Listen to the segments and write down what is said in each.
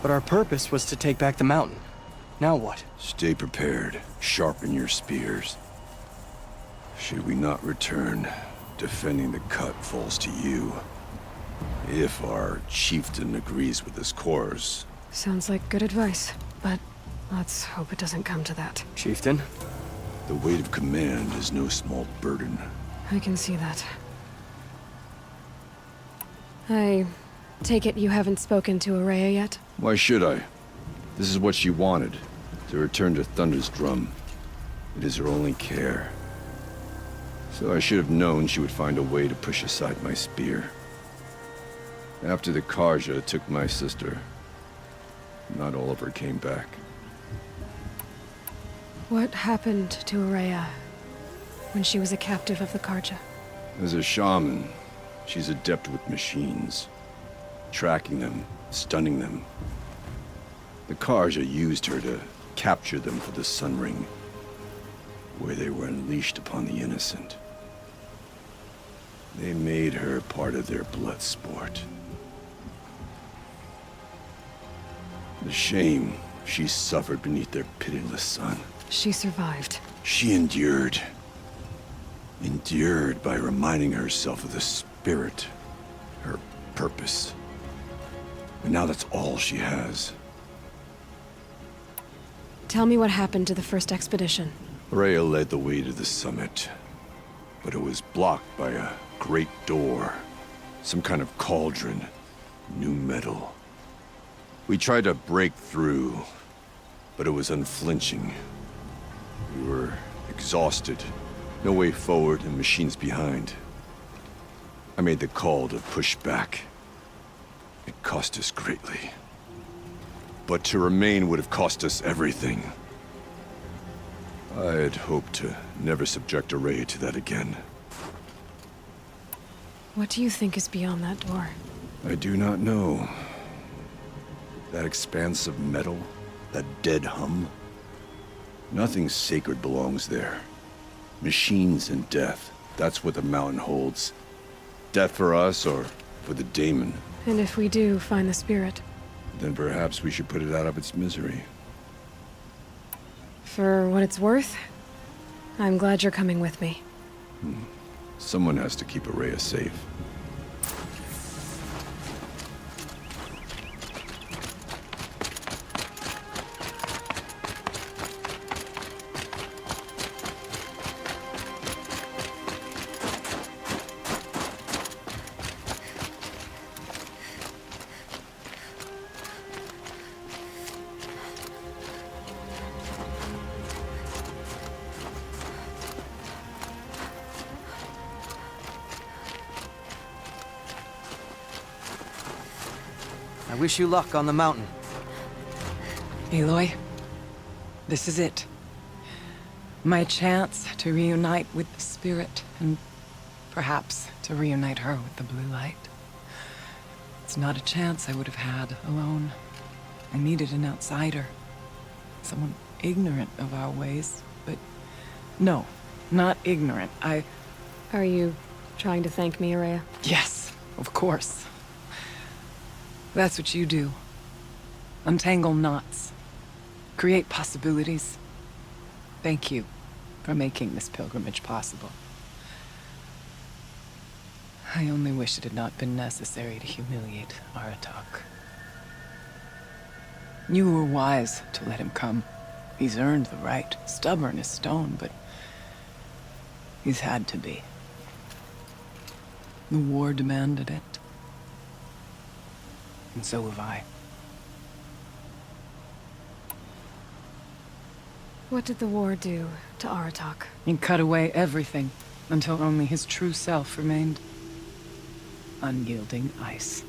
But our purpose was to take back the mountain. Now what? Stay prepared. Sharpen your spears. Should we not return, defending the cut falls to you. If our chieftain agrees with this course. Sounds like good advice, but let's hope it doesn't come to that. Chieftain? The weight of command is no small burden. I can see that. I take it you haven't spoken to Araya yet? Why should I? This is what she wanted, to return to Thunder's drum. It is her only care. So I should have known she would find a way to push aside my spear. After the Karja took my sister, not all of her came back. What happened to Araya when she was a captive of the Karja? As a shaman, she's adept with machines. Tracking them, stunning them. The Karja used her to capture them for the Sun Ring, where they were unleashed upon the innocent. They made her part of their blood sport. The shame she suffered beneath their pitiless sun. She survived. She endured. Endured by reminding herself of the spirit, her purpose. And now that's all she has. Tell me what happened to the first expedition. Rhea led the way to the summit, but it was blocked by a great door. Some kind of cauldron. New metal. We tried to break through, but it was unflinching. We were exhausted. No way forward and machines behind. I made the call to push back. It cost us greatly. But to remain would have cost us everything. I had hoped to never subject Araya to that again. What do you think is beyond that door? I do not know. That expanse of metal, that dead hum. Nothing sacred belongs there. Machines and death, that's what the mountain holds. Death for us or for the daemon. And if we do find the spirit? Then perhaps we should put it out of its misery. For what it's worth, I'm glad you're coming with me. Someone has to keep Araya safe. I wish you luck on the mountain. Aloy, this is it. My chance to reunite with the spirit, and perhaps to reunite her with the blue light. It's not a chance I would have had alone. I needed an outsider. Someone ignorant of our ways, but no, not ignorant. Are you trying to thank me, Araya? Yes, of course. That's what you do. Untangle knots. Create possibilities. Thank you for making this pilgrimage possible. I only wish it had not been necessary to humiliate Aratak. You were wise to let him come. He's earned the right. Stubborn as stone, but he's had to be. The war demanded it. And so have I. What did the war do to Aratak? He cut away everything, until only his true self remained. Unyielding ice.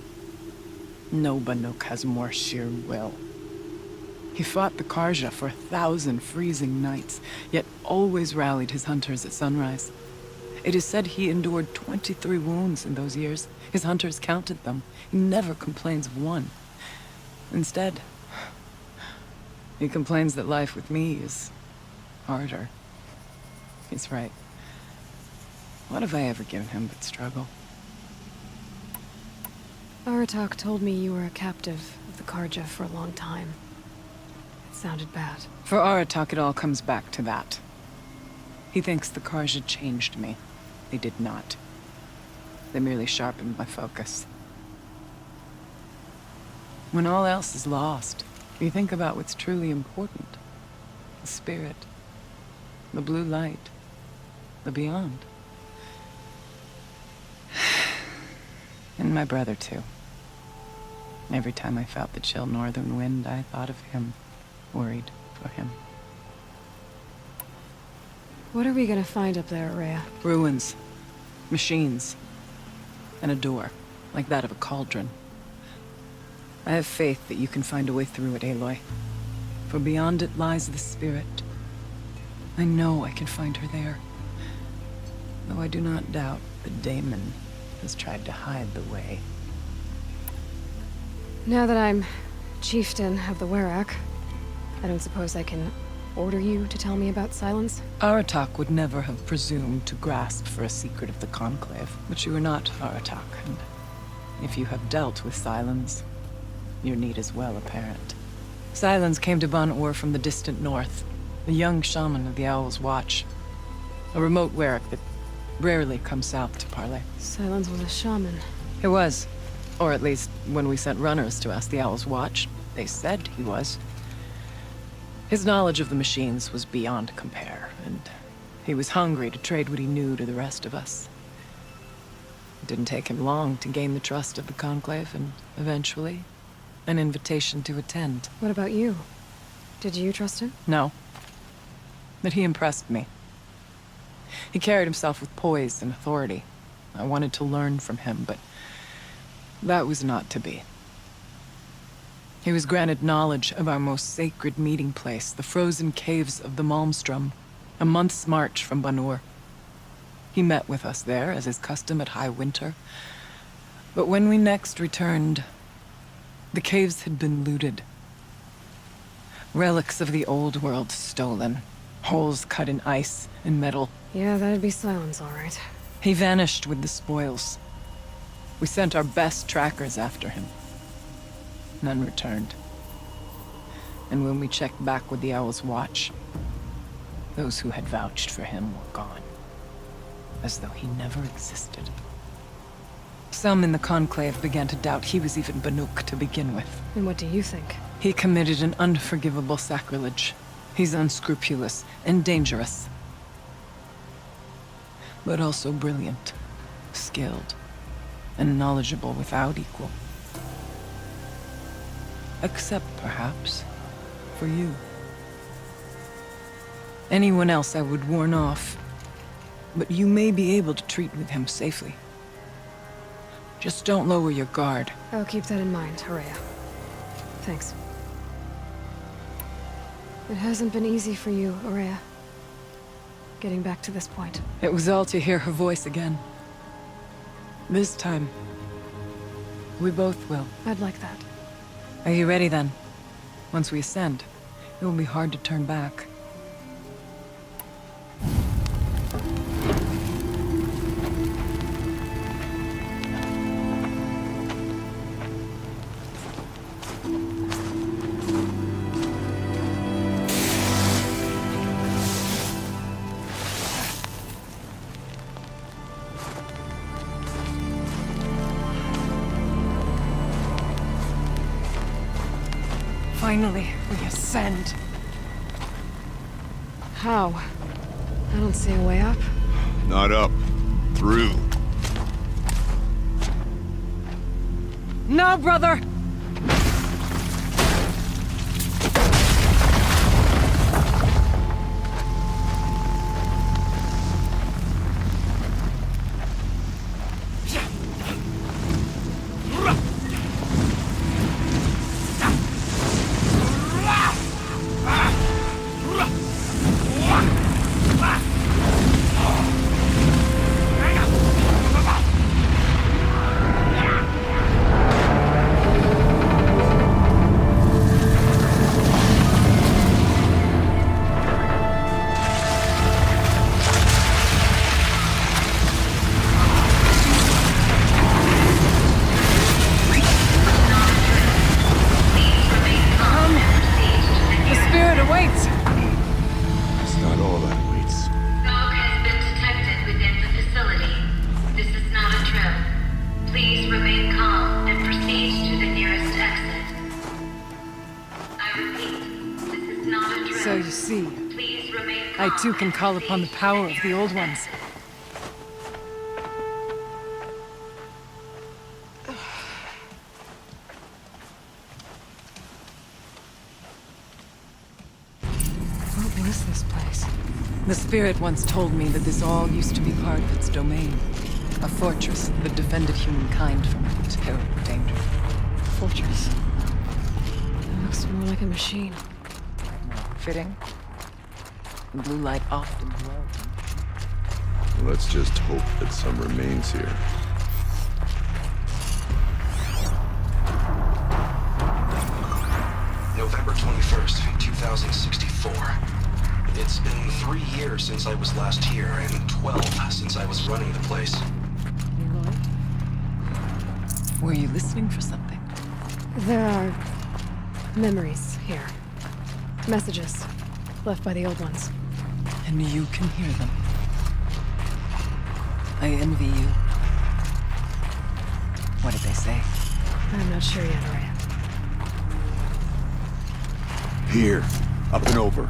No Banuk has more sheer will. He fought the Karja for 1,000 freezing nights, yet always rallied his hunters at sunrise. It is said he endured 23 wounds in those years. His hunters counted them. He never complains of one. Instead, he complains that life with me is harder. He's right. What have I ever given him but struggle? Aratak told me you were a captive of the Karja for a long time. It sounded bad. For Aratak, it all comes back to that. He thinks the Karja changed me. They did not. They merely sharpened my focus. When all else is lost, you think about what's truly important. The spirit. The blue light. The beyond. And my brother, too. Every time I felt the chill northern wind, I thought of him. Worried for him. What are we gonna find up there, Rhea? Ruins. Machines. And a door, like that of a cauldron. I have faith that you can find a way through it, Aloy. For beyond it lies the spirit. I know I can find her there. Though I do not doubt that Daemon has tried to hide the way. Now that I'm chieftain of the Werak, I don't suppose I can order you to tell me about Silence? Aratak would never have presumed to grasp for a secret of the Conclave. But you are not Aratak, and if you have dealt with Silence, your need is well apparent. Silence came to Ban-Ur from the distant north, a young shaman of the Owl's Watch. A remote Werak that rarely comes south to parley. Silence was a shaman. He was. Or at least, when we sent runners to ask the Owl's Watch, they said he was. His knowledge of the machines was beyond compare, and he was hungry to trade what he knew to the rest of us. It didn't take him long to gain the trust of the Conclave, and eventually, an invitation to attend. What about you? Did you trust him? No. But he impressed me. He carried himself with poise and authority. I wanted to learn from him, but that was not to be. He was granted knowledge of our most sacred meeting place, the frozen caves of the Malmstrom, a month's march from Ban-Ur. He met with us there, as is custom at high winter. But when we next returned, the caves had been looted. Relics of the old world stolen. Holes cut in ice and metal. Yeah, that'd be Silence, all right. He vanished with the spoils. We sent our best trackers after him. None returned. And when we checked back with the Owl's Watch, those who had vouched for him were gone. As though he never existed. Some in the Conclave began to doubt he was even Banuk to begin with. And what do you think? He committed an unforgivable sacrilege. He's unscrupulous and dangerous. But also brilliant, skilled, and knowledgeable without equal. Except, perhaps, for you. Anyone else I would warn off, but you may be able to treat with him safely. Just don't lower your guard. I'll keep that in mind, Horea. Thanks. It hasn't been easy for you, Horea. Getting back to this point. It was all to hear her voice again. This time, we both will. I'd like that. Are you ready then? Once we ascend, it will be hard to turn back. Finally, we ascend. How? I don't see a way up. Not up. Through. No, brother! So you see, Please remain I calm too can and call upon the proceed power with of the old ones. What was this place? The spirit once told me that this all used to be part of its domain. A fortress that defended humankind from terrible danger. Fortress. It looks more like a machine. Fitting. The blue light often glows. Let's just hope that some remains here. November 21st, 2064. It's been 3 years since I was last here, and 12 since I was running the place. Were you listening for something? There are memories here. Messages left by the old ones. And you can hear them. I envy you. What did they say? I'm not sure yet, Araya. Here, up and over.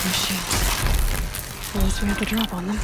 Machines. At least we have to drop on them.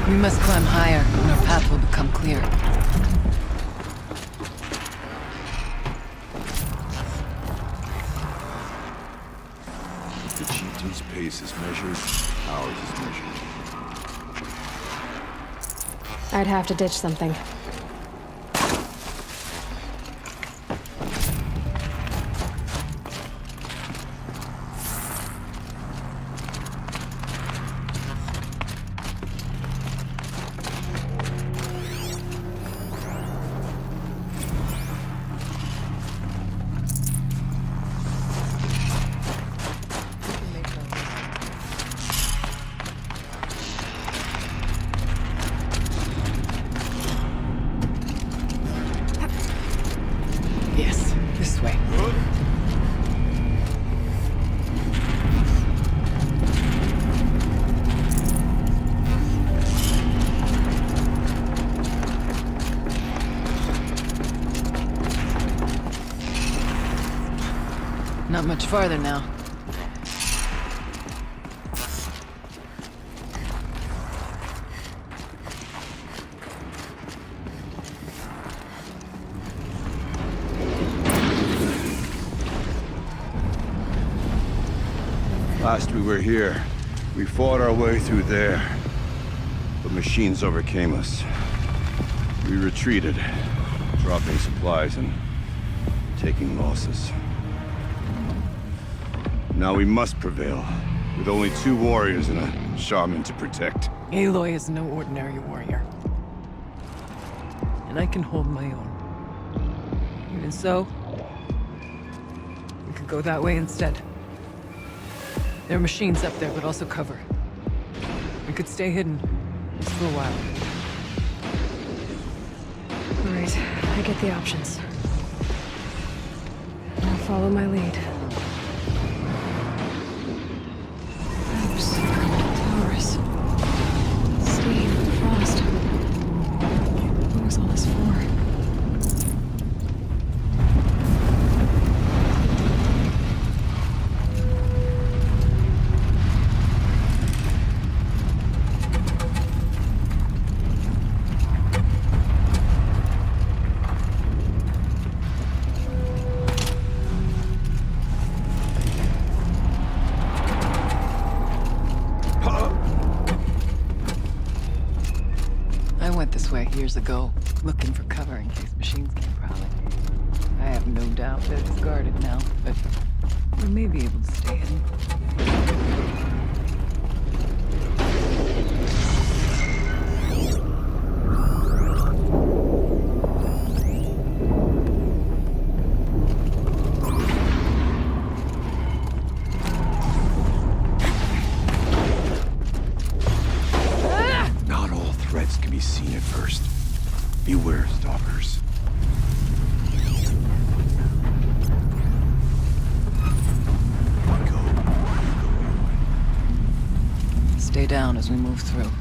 We must climb higher, and our path will become clear. If the chieftain's pace is measured, ours is measured. I'd have to ditch something. Yes, this way. Not much farther now. Last we were here, we fought our way through there. But machines overcame us. We retreated, dropping supplies and taking losses. Now we must prevail, with only 2 warriors and a shaman to protect. Aloy is no ordinary warrior. And I can hold my own. Even so, we could go that way instead. There are machines up there, but also cover. We could stay hidden, just for a while. All right, I get the options. I'll follow my lead. Oops, Taurus. Steam, frost. What was all this for? I went this way years ago, looking for cover in case machines came prowling. I have no doubt that it's guarded now, but we may be able to stay hidden. Not all threats can be seen at first. Beware, stalkers. Go. Stay down as we move through.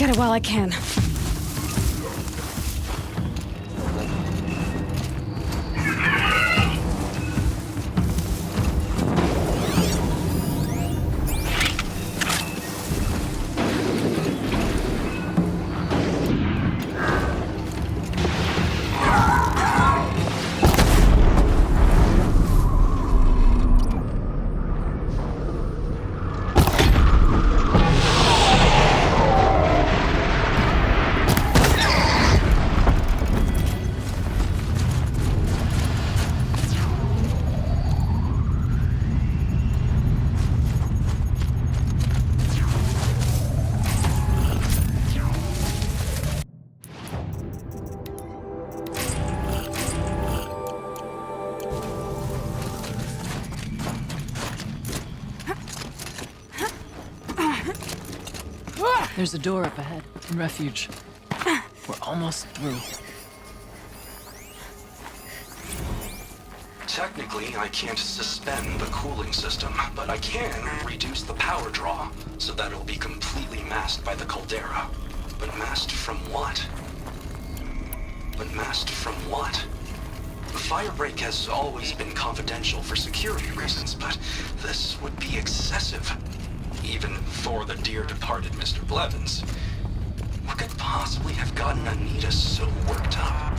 get it while I can. There's a door up ahead. Refuge. We're almost through. Technically, I can't suspend the cooling system, but I can reduce the power draw so that it'll be completely masked by the caldera. But masked from what? But masked from what? Firebreak has always been confidential for security reasons, but this would be excessive. Even for the dear departed Mr. Blevins. What could possibly have gotten Anita so worked up?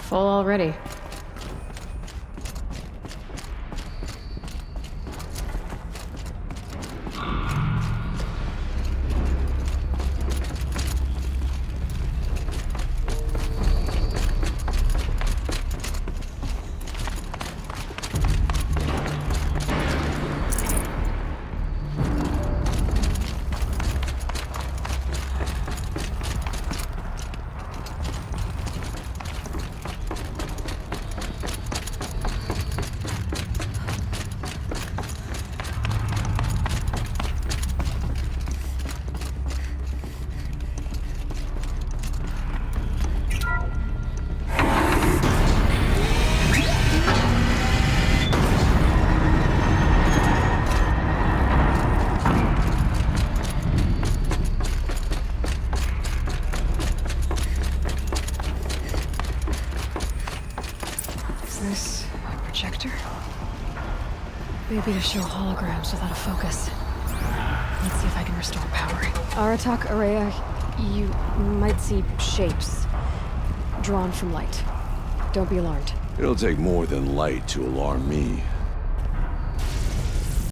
Full already. Is this a projector? Maybe to show holograms without a focus. Let's see if I can restore power. Aratak, Araya, you might see shapes drawn from light. Don't be alarmed. It'll take more than light to alarm me.